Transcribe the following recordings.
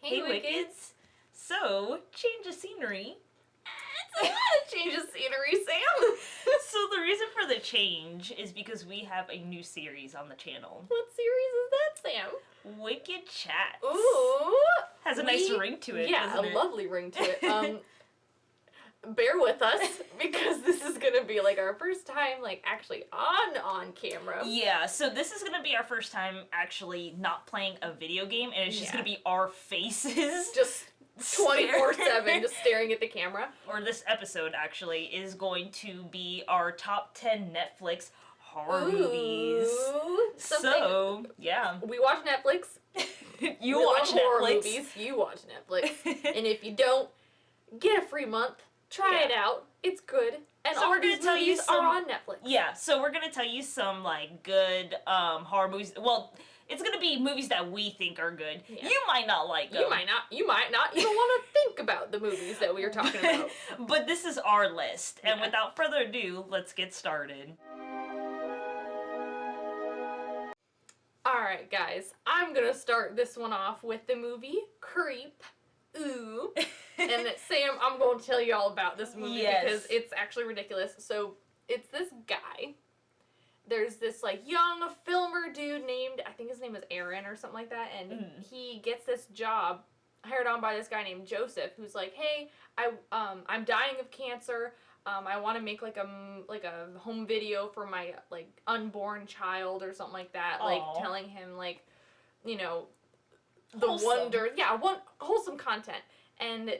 Hey, Wickeds! So, change of scenery. It's a lot of change of scenery, Sam! So the reason for the change is because we have a new series on the channel. What series is that, Sam? Wicked Chats. Ooh! Has a nice ring to it, yeah, doesn't it? a lovely ring to it. Bear with us, because this is gonna be, like, our first time, like, actually on camera. Yeah, so this is gonna be our first time actually not playing a video game, and it's just gonna be our faces. Just 24/7, just staring at the camera. Or this episode, actually, is going to be our top 10 Netflix horror movies. So, yeah. We watch Netflix. You watch horror Netflix. movies. You watch Netflix. And if you don't, get a free month. Try it out. It's good. And so all these movies are on Netflix. Yeah, so we're gonna tell you some like good horror movies. Well, it's gonna be movies that we think are good. Yeah. You might not like them. You might not even want to think about the movies that we are talking about. But this is our list. And without further ado, let's get started. Alright guys, I'm gonna start this one off with the movie Creep. Ooh. And Sam, I'm going to tell you all about this movie because it's actually ridiculous. So, it's this guy. There's this, like, young filmer dude named, I think his name is Aaron or something like that, and he gets this job hired on by this guy named Joseph, who's like, hey, I'm dying of cancer. I want to make, like a home video for my, like, unborn child or something like that. Aww. Like, telling him, like, you know, the wonder, wholesome content. And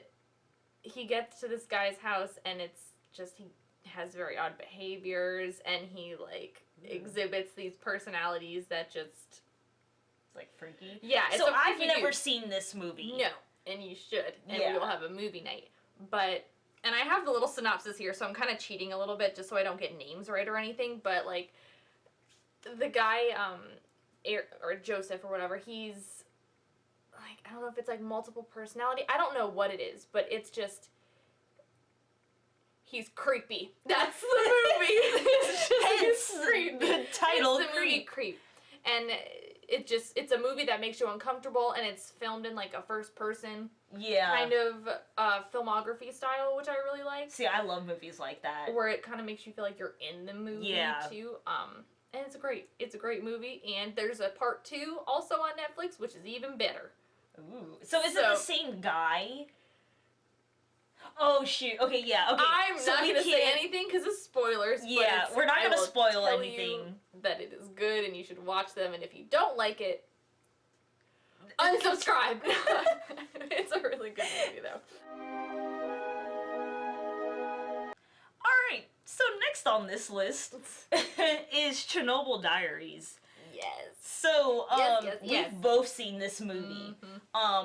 he gets to this guy's house, and it's just, he has very odd behaviors, and he, like, exhibits these personalities that just... It's, like, freaky? Yeah, it's so I've never seen this movie. No, and you should, and we will have a movie night. But, and I have the little synopsis here, so I'm kind of cheating a little bit just so I don't get names right or anything, but, like, the guy, or Joseph or whatever, he's... like, I don't know if it's, like, multiple personality. I don't know what it is, but it's just... he's creepy. That's the movie. It's just creepy. The title, it's the movie Creep. And it's a movie that makes you uncomfortable, and it's filmed in, like, a first-person kind of filmography style, which I really like. See, I love movies like that. Where it kind of makes you feel like you're in the movie, too. And it's a great movie, and there's a part 2 also on Netflix, which is even better. Ooh. So is it the same guy? Oh, shoot. Okay, yeah, okay. I'm not going to say anything because of spoilers. Yeah, but we're not going to spoil tell anything. You that it is good and you should watch them, and if you don't like it, unsubscribe. It's a really good movie, though. Alright, so next on this list is Chernobyl Diaries. Yes. So, we've both seen this movie.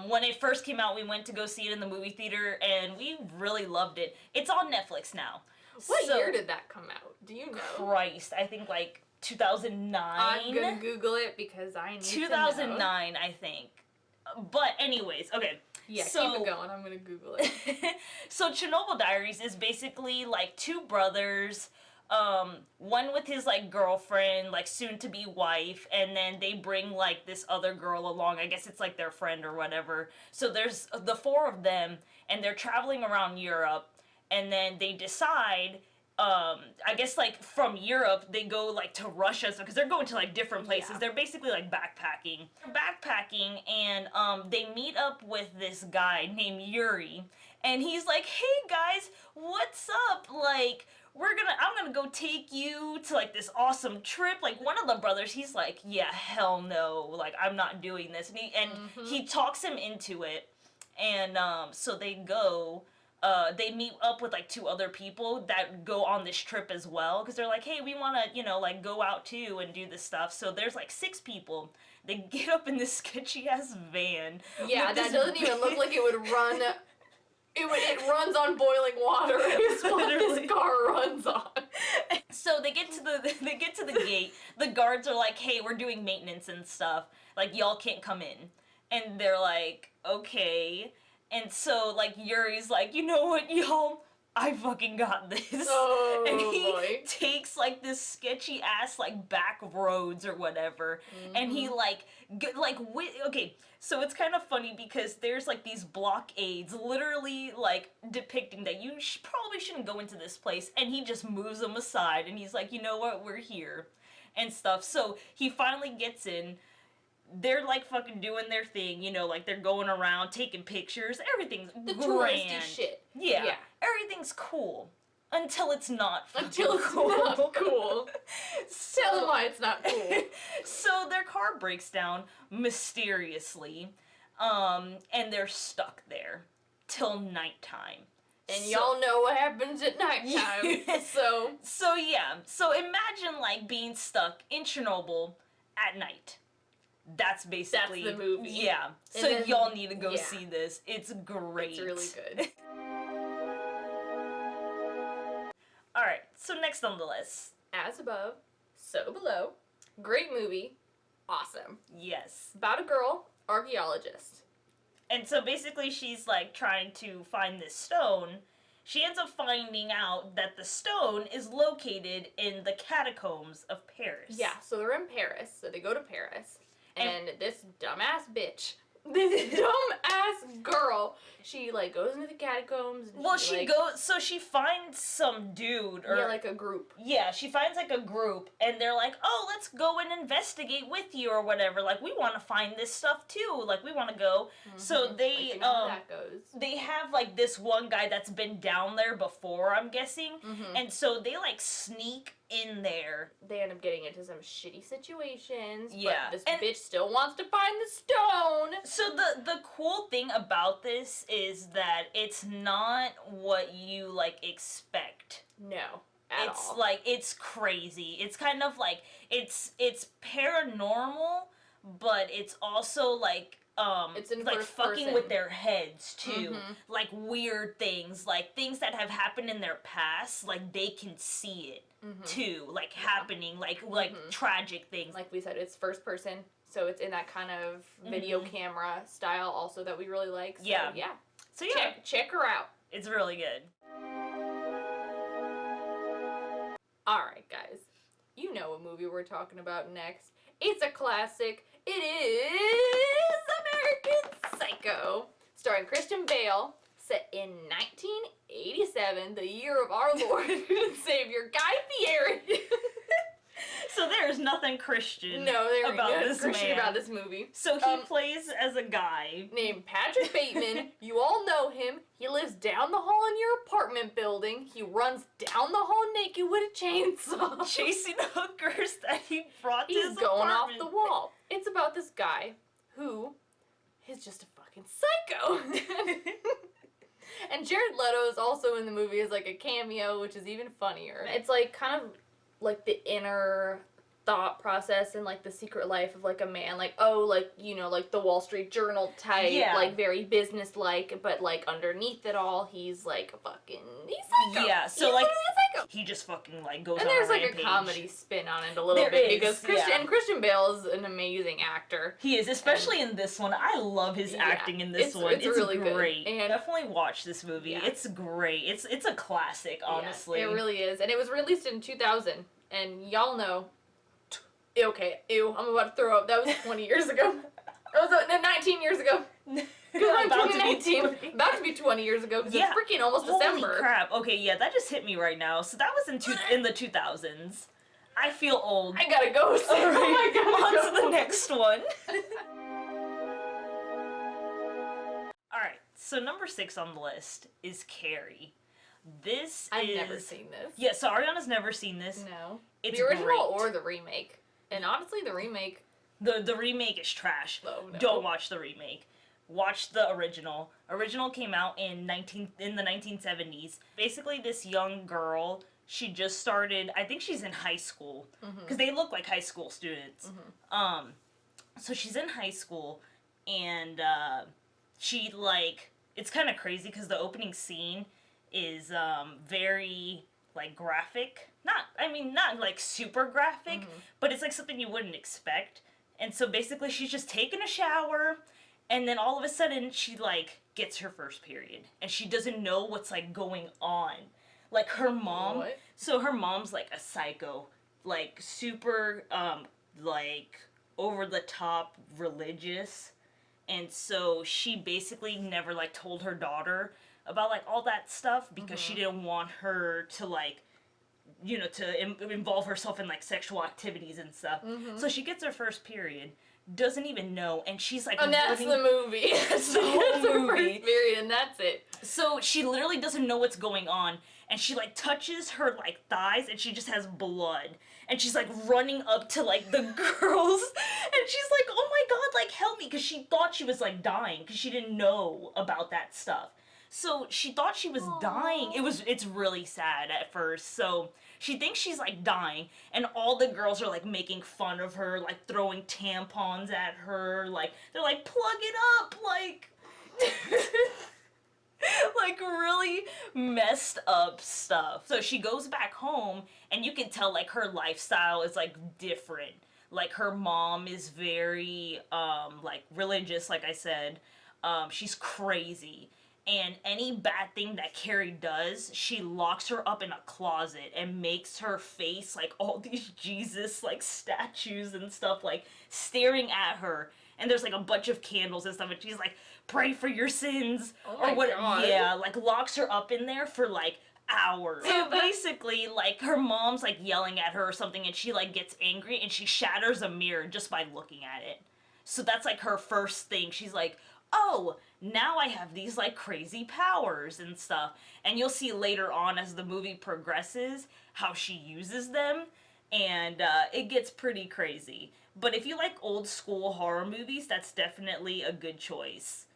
When it first came out, we went to go see it in the movie theater, and we really loved it. It's on Netflix now. What year did that come out? Do you know? Christ, I think, like, 2009? I'm gonna Google it because I need 2009, I think. But anyways, okay. Yeah, keep it going. I'm gonna Google it. So, Chernobyl Diaries is basically, like, two brothers... one with his, like, girlfriend, like, soon-to-be wife, and then they bring, like, this other girl along. I guess it's, like, their friend or whatever. So there's the four of them, and they're traveling around Europe, and then they decide, I guess, like, from Europe, they go, like, to Russia, because they're going to, like, different places. They're basically, like, backpacking. They're backpacking, and, they meet up with this guy named Yuri, and he's like, hey, guys, what's up? Like... I'm gonna go take you to, like, this awesome trip. Like, one of the brothers, he's like, yeah, hell no, like, I'm not doing this. And he talks him into it, and, so they go, they meet up with, like, two other people that go on this trip as well, because they're like, hey, we wanna, you know, like, go out too and do this stuff. So there's, like, 6 people. They get up in this sketchy-ass van. Yeah, that doesn't even look like it would run... It runs on boiling water. Is what this car runs on. So they get to the gate. The guards are like, "Hey, we're doing maintenance and stuff. Like, y'all can't come in." And they're like, "Okay." And so, like, Yuri's like, "You know what, y'all? I fucking got this. Oh, and he boy. takes, like, this sketchy-ass, like, back roads or whatever, and he, like, okay, so it's kind of funny because there's, like, these blockades literally, like, depicting that you probably shouldn't go into this place, and he just moves them aside, and he's like, you know what, we're here, and stuff. So he finally gets in. They're, like, fucking doing their thing, you know, like, they're going around, taking pictures, everything's The grand. touristy shit. Yeah. Everything's cool. Until it's not Until it's cool. not cool. Tell them why it's not cool. So their car breaks down mysteriously, and they're stuck there till nighttime. And y'all know what happens at nighttime, so... So yeah, so imagine, like, being stuck in Chernobyl at night. That's basically... That's the movie. Yeah. And So then, y'all need to go see this. It's great. It's really good. Alright, so next on the list. As above, so below. Great movie. Awesome. Yes. About a girl, archaeologist. And so basically she's, like, trying to find this stone. She ends up finding out that the stone is located in the catacombs of Paris. Yeah, so they're in Paris. So they go to Paris. And this dumbass bitch, this dumbass girl, she, like, goes into the catacombs. And well, she goes, so she finds some dude, or... Yeah, like a group. Yeah, she finds, like, a group, and they're like, oh, let's go and investigate with you, or whatever. Like, we want to find this stuff, too. Like, we want to go. Mm-hmm. So they, like, you know how that goes. They have, like, this one guy that's been down there before, I'm guessing. Mm-hmm. And so they, like, sneak in there. They end up getting into some shitty situations. Yeah. But this bitch still wants to find the stone. So the cool thing about this is that it's not what you, like, expect. No. At all. It's like, it's crazy. It's kind of like, it's paranormal, but it's also like, it's in like fucking person. with their heads too. Mm-hmm. Like weird things, like things that have happened in their past, like they can see it too, like happening, like tragic things. Like we said, it's first person, so it's in that kind of video camera style also that we really like. So, yeah. So yeah, check her out. It's really good. Alright, guys. You know what movie we're talking about next. It's a classic. It is American Psycho, starring Christian Bale, set in 1987, the year of our Lord and Savior, Guy Fieri. So there is nothing Christian about this movie. So he plays as a guy named Patrick Bateman. You all know him. He lives down the hall in your apartment building. He runs down the hall naked with a chainsaw, chasing hookers that he brought to his going apartment. off the wall. It's about this guy who is just a fucking psycho. And Jared Leto is also in the movie as like a cameo, which is even funnier. It's like kind of like the inner thought process and like the secret life of like a man, like, oh, like, you know, like the Wall Street Journal type, like very business-like, but like underneath it all, he's like he's psycho. Yeah, so he's like psycho. he just fucking like goes and on there's a like rampage. A comedy spin on it a little bit because Christian Bale is an amazing actor. He is, especially in this one. I love his acting in this one. It's really great. Good. And definitely watch this movie. Yeah. It's great. It's a classic, honestly. Yeah, it really is. And it was released in 2000, and y'all know. Okay, ew, I'm about to throw up. That was 20 years ago. That was 19 years ago. About to be 20 years ago, because it's freaking almost December. Holy crap. Okay, yeah, that just hit me right now. So that was in the 2000s. I feel old. I gotta go. So right. Oh my God. On to the next one. Alright, so number 6 on the list is Carrie. I've never seen this. Yeah, so Ariana's never seen this. No. It's the original great. or the remake. And honestly, the remake... The remake is trash. Oh, no. Don't watch the remake. Watch the original. Original came out in the 1970s. Basically, this young girl, she just started, I think she's in high school. Because they look like high school students. So she's in high school, and she, like, it's kind of crazy because the opening scene is very, like, graphic. Not like super graphic, but it's like something you wouldn't expect. And so basically she's just taking a shower, and then all of a sudden she like gets her first period. And she doesn't know what's, like, going on. Like, her mom... What? So her mom's, like, a psycho. Like, super, like, over-the-top religious. And so she basically never, like, told her daughter about, like, all that stuff because she didn't want her to, like, you know, to involve herself in, like, sexual activities and stuff. So she gets her first period, doesn't even know, and she's, like, and that's the movie. That's the whole movie. First period, and that's it. So she literally doesn't know what's going on, and she, like, touches her, like, thighs, and she just has blood. And she's, like, running up to, like, the girls, and she's like, oh my god, like, help me, because she thought she was, like, dying, because she didn't know about that stuff. So she thought she was dying. It's really sad at first. So she thinks she's, like, dying, and all the girls are, like, making fun of her, like, throwing tampons at her, like, they're like, plug it up, like... like, really messed up stuff. So she goes back home, and you can tell, like, her lifestyle is, like, different. Like, her mom is very, like, religious, like I said. She's crazy. And any bad thing that Carrie does, she locks her up in a closet and makes her face, like, all these Jesus, like, statues and stuff, like, staring at her. And there's, like, a bunch of candles and stuff, and she's like, pray for your sins. Oh my God. Yeah, like, locks her up in there for, like, hours. So basically, like, her mom's, like, yelling at her or something, and she, like, gets angry, and she shatters a mirror just by looking at it. So that's, like, her first thing. She's like, oh, now I have these, like, crazy powers and stuff. And you'll see later on as the movie progresses how she uses them, and it gets pretty crazy. But if you like old school horror movies, that's definitely a good choice.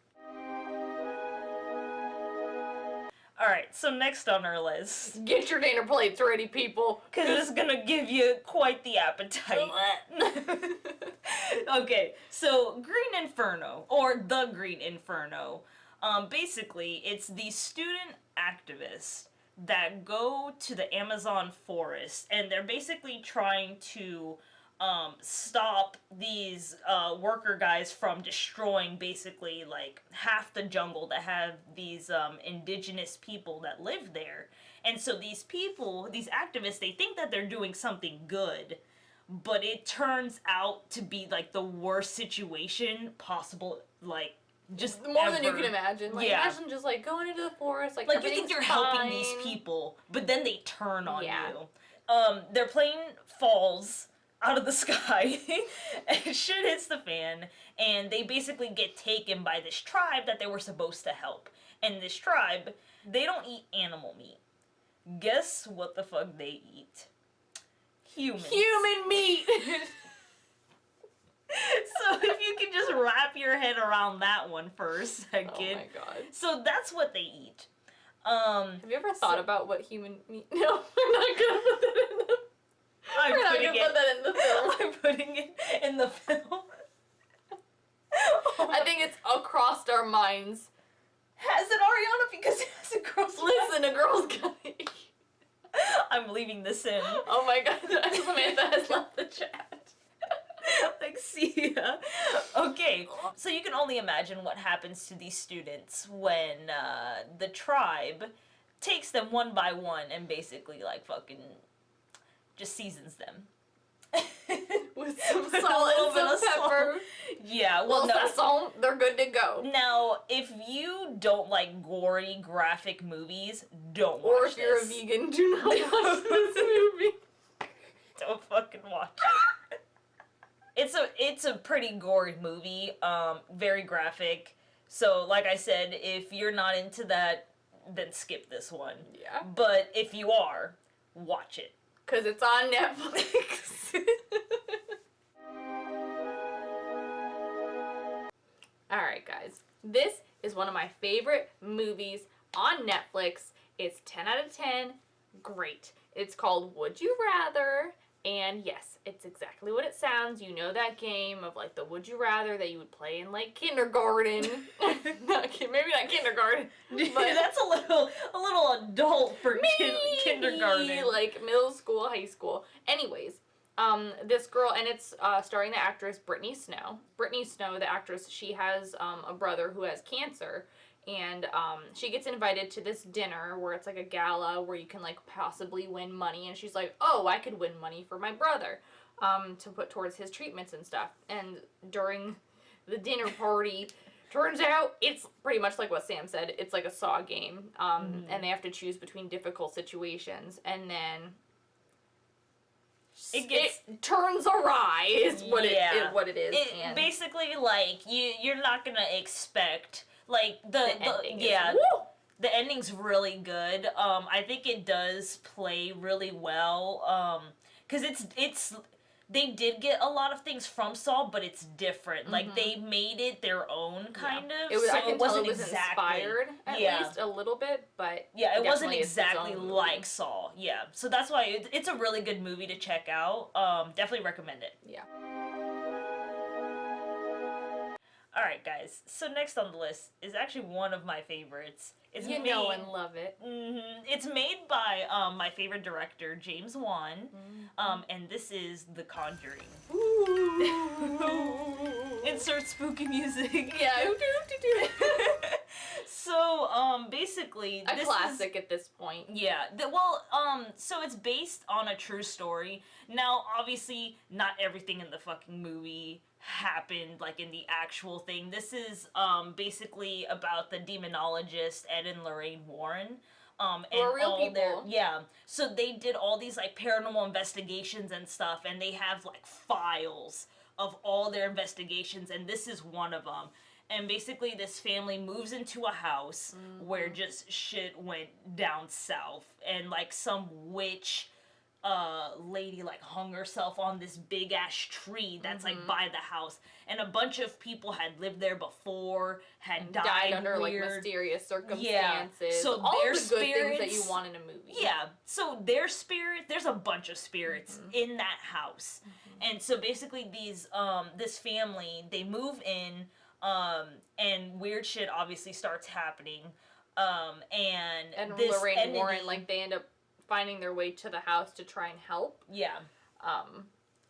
Alright, so next on our list. Get your dinner plates ready, people. Because it's gonna give you quite the appetite. Okay, so Green Inferno, or The Green Inferno, basically, it's these student activists that go to the Amazon forest, and they're basically trying to stop these worker guys from destroying basically like half the jungle that have these indigenous people that live there. And so these people, these activists, they think that they're doing something good, but it turns out to be like the worst situation possible, like just more ever. than you can imagine. Like, Yeah. imagine just like going into the forest, like Like you think everything's you're fine. helping these people, but then they turn on Yeah. you. Their plane falls out of the sky, and shit hits the fan, and they basically get taken by this tribe that they were supposed to help. And this tribe, they don't eat animal meat. Guess what the fuck they eat? Humans. Human meat! So if you can just wrap your head around that one for a second. Oh my god. So that's what they eat. Have you ever thought about what human meat... No, we're not gonna put that in the... We're not gonna put that in the film. I'm putting it in the film. I think it's across our minds. Has it, Ariana? Because it has a girl's Listen, a girl's gonna eat. I'm leaving this in. Oh my god, Samantha has left the chat. Like, see ya. Okay, so you can only imagine what happens to these students when the tribe takes them one by one and basically, like, fucking just seasons them. With some With a salt little and bit some of salt. pepper. Yeah, Well, well, no. salt, they're good to go. Now, if you don't like gory, graphic movies, don't watch Or if you're a this. vegan, do not watch this movie. Don't fucking watch it. It's a pretty gory movie, very graphic. So, like I said, if you're not into that, then skip this one. Yeah. But if you are, watch it. Because it's on Netflix. Alright, guys. This is one of my favorite movies on Netflix. It's 10 out of 10. Great. It's called Would You Rather. And yes, it's exactly what it sounds. You know that game of like the Would You Rather that you would play in like kindergarten. Maybe not kindergarten. But But that's a little adult for kindergarten. like middle school, high school. Anyways, this girl, and it's starring the actress Brittany Snow. Brittany Snow, the actress, she has a brother who has cancer, And she gets invited to this dinner where it's like a gala where you can like possibly win money, and she's like, oh, I could win money for my brother to put towards his treatments and stuff. And during the dinner party, turns out it's pretty much like what Sam said. It's like a Saw game, and they have to choose between difficult situations, and then it turns awry is what it is. And basically, like, you're not gonna expect, like, the ending's really good. I think it does play really well, because it's they did get a lot of things from Saw, but it's different. Like, they made it their own, kind of. It was, so I can it wasn't tell it was inspired, at least, a little bit, but it wasn't exactly like Saw. Yeah, so that's why it's a really good movie to check out. Definitely recommend it. Yeah. Alright, guys, so next on the list is actually one of my favorites. It's know and love it. It's made by my favorite director, James Wan, and this is The Conjuring. Insert spooky music. Yeah. So, basically, a classic at this point. Yeah. So it's based on a true story. Now, obviously, not everything in the fucking movie happened, like, in the actual thing. This is, basically about the demonologist Ed and Lorraine Warren. And real people. So they did all these, like, paranormal investigations and stuff, and they have, like, files of all their investigations, and this is one of them. And basically this family moves into a house where just shit went down south, and, like, some witch lady, like, hung herself on this big ass tree that's like by the house, and a bunch of people had lived there before, had died under weird, like mysterious circumstances. Yeah. So all their the good spirits, things that you want in a movie. Yeah. So their spirit, there's a bunch of spirits in that house, and so basically these this family, they move in, and weird shit obviously starts happening, and this Lorraine entity, Warren, like, they end up finding their way to the house to try and help. Yeah.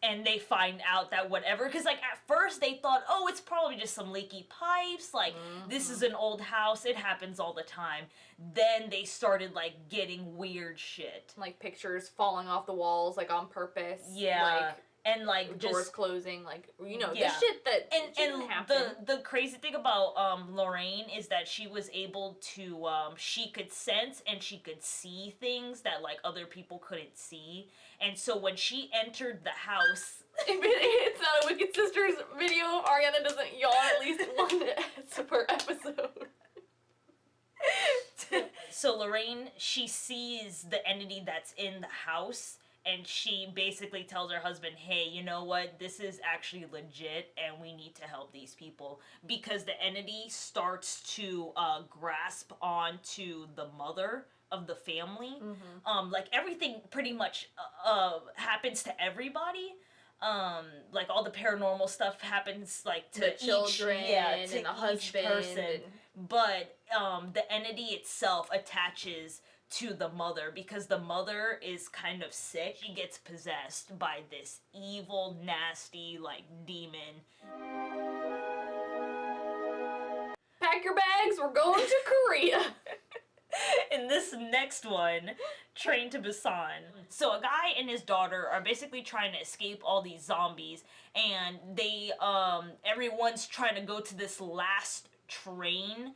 And they find out that whatever, because, like, at first they thought, oh, it's probably just some leaky pipes, like, this is an old house, it happens all the time. Then they started, like, getting weird shit. Like, pictures falling off the walls, like, on purpose. Yeah. Like, and, like, doors just closing, like, you know, the shit that shouldn't happen. The crazy thing about Lorraine is that she was able to she could sense and she could see things that, like, other people couldn't see. And so when she entered the house, if it's not a Wicked Sisters video, Ariana doesn't yawn at least one per episode. So Lorraine, she sees the entity that's in the house, and she basically tells her husband, hey, you know what, this is actually legit, and we need to help these people. Because the entity starts to grasp onto the mother of the family. Like, everything pretty much happens to everybody. Like, all the paranormal stuff happens, like, to the children each, and the husband. Person. But the entity itself attaches to the mother, because the mother is kind of sick. She gets possessed by this evil, nasty, like, demon. Pack your bags, we're going to Korea. In this next one, Train to Busan. So a guy and his daughter are basically trying to escape all these zombies, and they, everyone's trying to go to this last train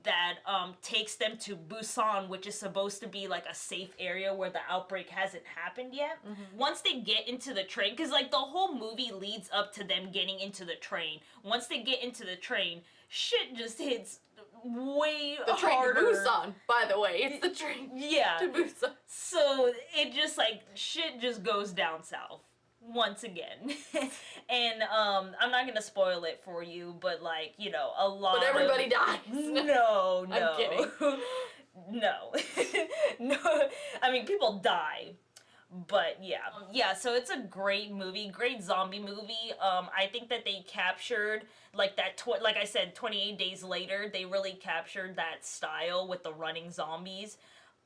that takes them to Busan, which is supposed to be, like, a safe area where the outbreak hasn't happened yet. Once they get into the train, because, like, the whole movie leads up to them getting into the train. Once they get into the train, shit just hits way the train harder. To Busan, by the way. It's the train to Busan. So it just, like, shit just goes down south once again. And I'm not gonna spoil it for you, but, like, you know, a lot But everybody dies. No. I'm kidding. No. No. I mean, people die. But yeah, so it's a great movie, great zombie movie. I think that they captured, like, that, like I said, 28 Days Later, they really captured that style with the running zombies.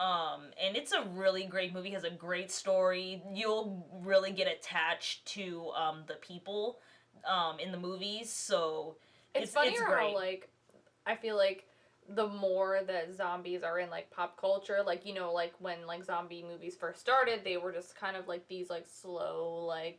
And it's a really great movie, has a great story. You'll really get attached to the people in the movies, so it's funny it's how, great. like, I feel like the more that zombies are in, like, pop culture, like, you know, like, when, like, zombie movies first started, they were just kind of, like, these, like, slow, like,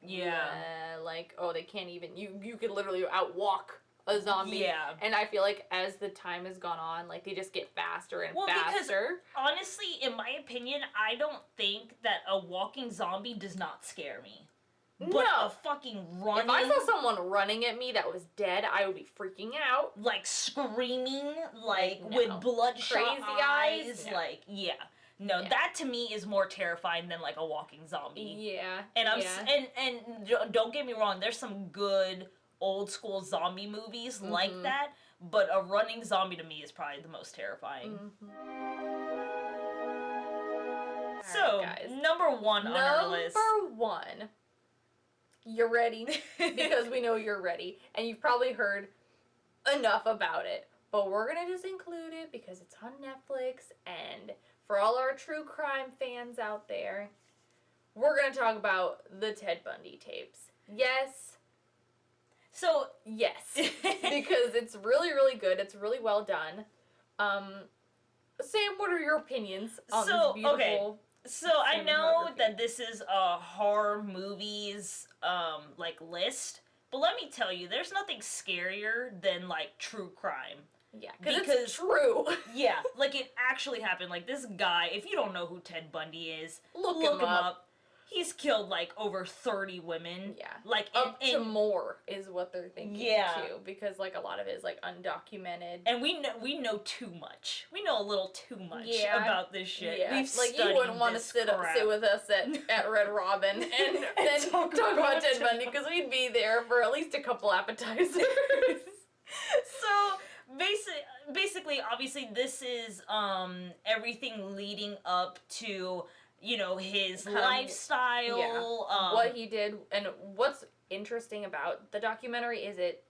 like, oh, they can't even, you could literally outwalk a zombie. Yeah. And I feel like as the time has gone on, like, they just get faster and faster. Because, honestly, in my opinion, I don't think that a walking zombie does not scare me. But a fucking running... If I saw someone running at me that was dead, I would be freaking out. Like, screaming, like, with bloodshot crazy eyes. No. Like, No, that to me is more terrifying than, like, a walking zombie. Yeah. And and don't get me wrong, there's some good old school zombie movies like that, but a running zombie to me is probably the most terrifying. So, right, guys. number 1 on our list. Number 1. You're ready? Because we know you're ready. And you've probably heard enough about it. But we're going to just include it because it's on Netflix. And for all our true crime fans out there, we're going to talk about the Ted Bundy tapes. Yes. So, yes. Because it's really, really good. It's really well done. Sam, what are your opinions on this beautiful... Okay. So I know that this is a horror movies like list, but let me tell you, there's nothing scarier than like true crime. Yeah, because it's true. Yeah, like it actually happened. Like this guy, if you don't know who Ted Bundy is, look him up. He's killed like over 30 women. Yeah. Like up to more is what they're thinking too. Because like a lot of it is like undocumented. And we know too much. We know a little too much about this shit. Yeah. We've like you wouldn't want to sit with us at Red Robin and then talk about Ted Bundy because we'd be there for at least a couple appetizers. So basically obviously this is everything leading up to, you know, his lifestyle, what he did. And what's interesting about the documentary is it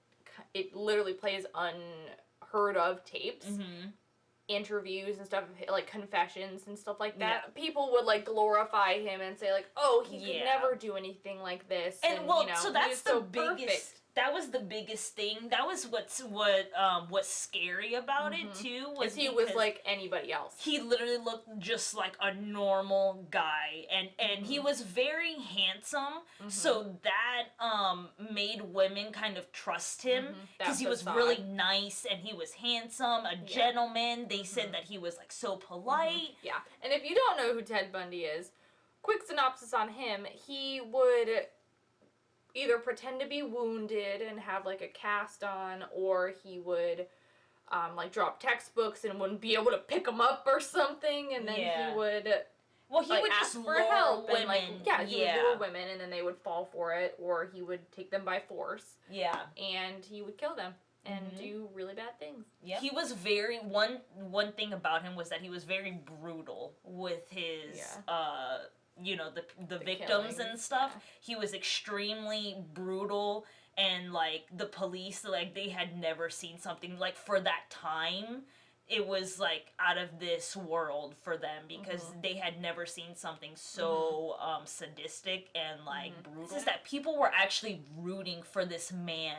literally plays unheard of tapes, interviews and stuff, like confessions and stuff like that. People would like glorify him and say like, oh, he could never do anything like this. And well, you know, so that's the biggest perfect. That was the biggest thing. That was what's scary about it too. Was he was like anybody else. He literally looked just like a normal guy, and he was very handsome. So that made women kind of trust him because he was really nice and he was handsome, a gentleman. They said that he was like so polite. Yeah, and if you don't know who Ted Bundy is, quick synopsis on him: he would either pretend to be wounded and have like a cast on, or he would like drop textbooks and wouldn't be able to pick them up or something, and then he would he would ask just for lure help women. And he would lure women and then they would fall for it, or he would take them by force and he would kill them and do really bad things. He was very one thing about him was that he was very brutal with his you know, the victims and stuff. He was extremely brutal, and like the police, like they had never seen something like, for that time it was like out of this world for them because they had never seen something so sadistic and like brutal. Is that people were actually rooting for this man,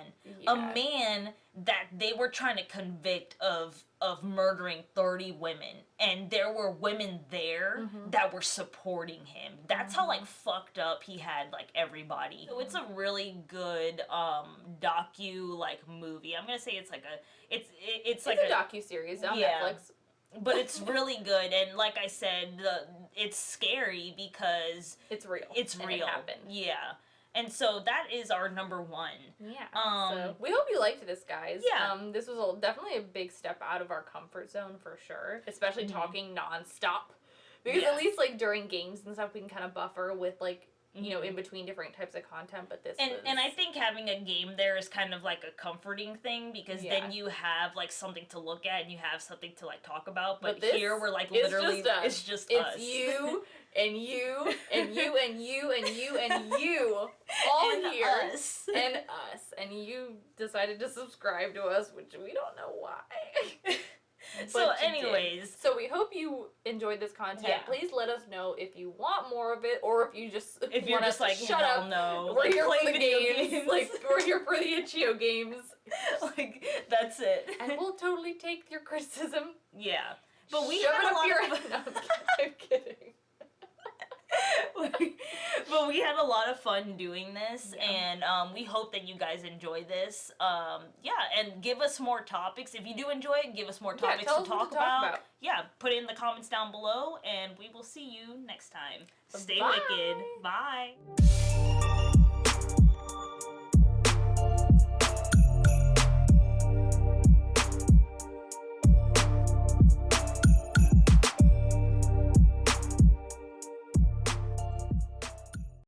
a man that they were trying to convict of murdering 30 women, and there were women there that were supporting him. That's how like fucked up he had like everybody. So it's a really good docu like movie. I'm gonna say it's like it's like a docu-series on Netflix. But it's really good, and like I said, it's scary because it's real. It's real. And it happened. Yeah. And so that is our number 1. Yeah. So we hope you liked this, guys. Yeah. This was definitely a big step out of our comfort zone for sure, especially talking nonstop. Because at least like during games and stuff, we can kind of buffer with like, you know, in between different types of content. But this and I think having a game there is kind of like a comforting thing, because then you have like something to look at and you have something to like talk about. But here we're like literally it's just us. It's you and you and you and you and you and you all and here us. And us, and you decided to subscribe to us, which we don't know why. So anyways, so we hope you enjoyed this content. Please let us know if you want more of it, or if you just you're just like, shut hell up. No, We're like, here play for the video games. Like we're here for the itch.io games. Like, that's it. And we'll totally take your criticism. Yeah. But we Shove had it a up lot your of No, I'm kidding. But we had a lot of fun doing this, Yeah. and we hope that you guys enjoy this. Yeah, and give us more topics. If you do enjoy it, give us more topics tell to us what talk to talk about. Yeah, put it in the comments down below, and we will see you next time. Stay Bye. wicked. Bye.